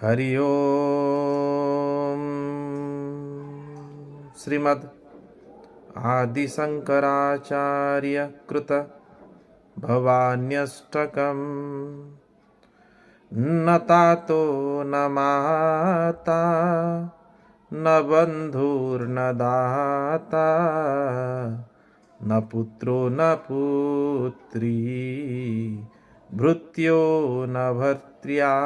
हरि ओम। श्रीमद् आदिशंकराचार्य कृत भवान्यष्टकम्। न तातो न माता न बन्धुर्न दाता न पुत्रो न पुत्री भृत्यो न भर्त्र्या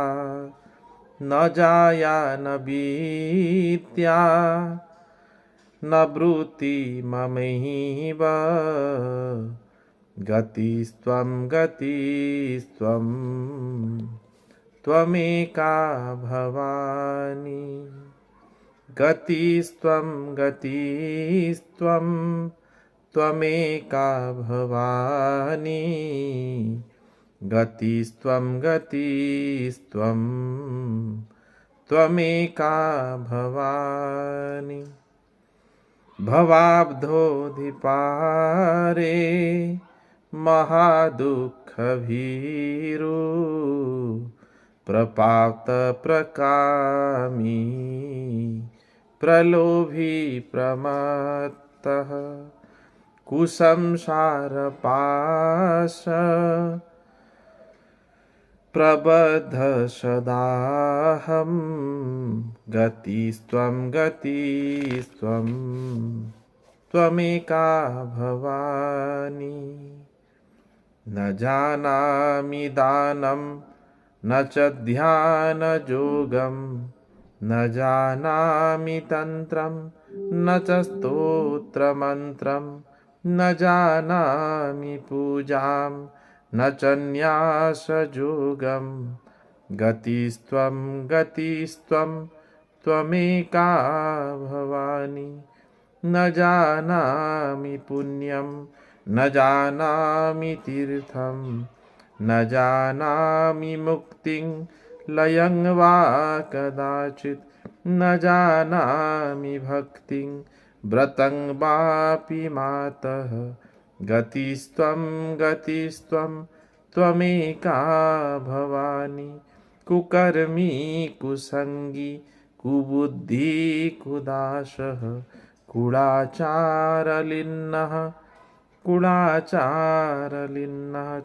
न जाया न विद्या न वृत्तिममैव गतिस्त्वं गतिस्त्वं त्वमेका भवानि। गतिस्त्वं गतिस्त्वं त्वमेका भवानि। गतिस्त्वं गतिस्त्वं त्वमेका भवानि। भवाब्धोऽधिपारे महादुःखभीरु प्रपातप्रकामी प्रलोभी प्रमत्तः कुसंसारपाश प्रबद्ध सदाहं गतिस्त्वं गतिस्त्वं त्वमेका भवानि। न जानामि दानं न च ध्यानयोगं न जानामि तन्त्रं न च स्तोत्रमन्त्रं न जानामि पूजां न च न्यासयोगं। गतिस्त्वं गतिस्त्वं त्वमेका भवानि। न जानामि पुण्यं न जानामि तीर्थं न जानामि मुक्तिं लयं वा कदाचित् न जानामि भक्तिं व्रतं वापि मातः। गतिस्त्वं गतिस्त्वं त्वमेका भवानि। कुकर्मी कुसंगी कुबुद्धि कुदासः कुलाचारलिन्नः कुलाचारलिन्नः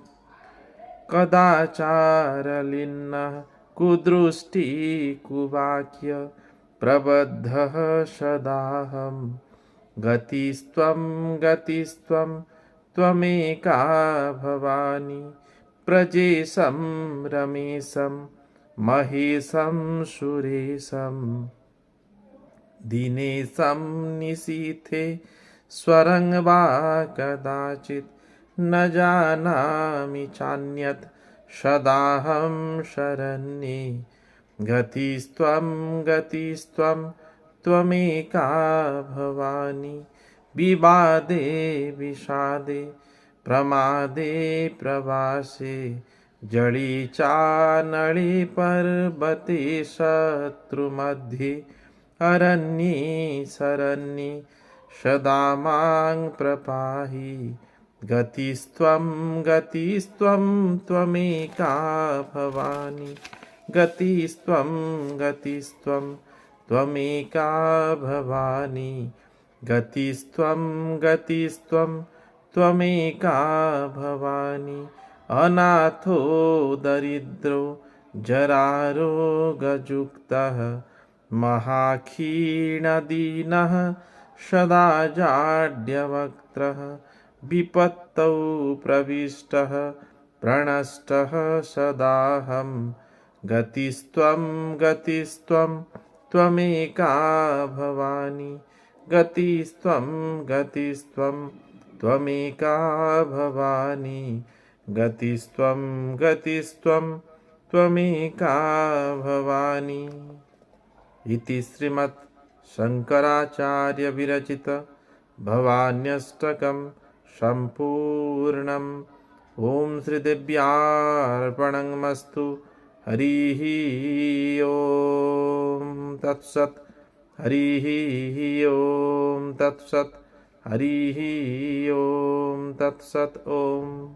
कदाचारलिन्नः कुदृष्टि कुवाक्य प्रबद्धः सदाहं। गतिस्त्वं गतिस्त्वं त्वमेका भवानि। प्रजेशं रमेशं महेशं सुरेशं दिनेशं निशीथे स्वरं वा कदाचित् न जानामि चान्यत् सदाहं शरण्ये। गतिस्त्वं गतिस्त्वं त्वमेका भवानि। विवादे विषादे प्रमादे प्रवासे जड़ी चानड़े पर्वते शत्रुमध्ये अरण्ये शरण्ये सदा मां प्रपाहि। गतिस्त्वं गतिस्त्वं त्वमेका भवानि। गतिस्त्वं गतिस्त्वं त्वमेका भवानि। गतिस्त्वं गतिस्त्वं त्वमेका भवानि। अनाथो दरिद्रो जरारोगयुक्तः महाक्षीणदीनः सदा जाड्यवक्त्रः विपत्तौ प्रविष्टः प्रणष्टः सदाहं। गतिस्त्वं गतिस्त्वं त्वमेका भवानि। गतिस्त्वं गतिस्त्वं त्वमेका भवानि। गतिस्त्वं गतिस्त्वं त्वमेका भवानि। इति श्रीमद् शंकराचार्य विरचित भवान्यष्टकं सम्पूर्णम्। ओम श्रीदेव्यार्पणमस्तु। हरिः ओम तत्सत्। हरिः ओम तत्सत्। हरिः ओम तत्सत्। ओम।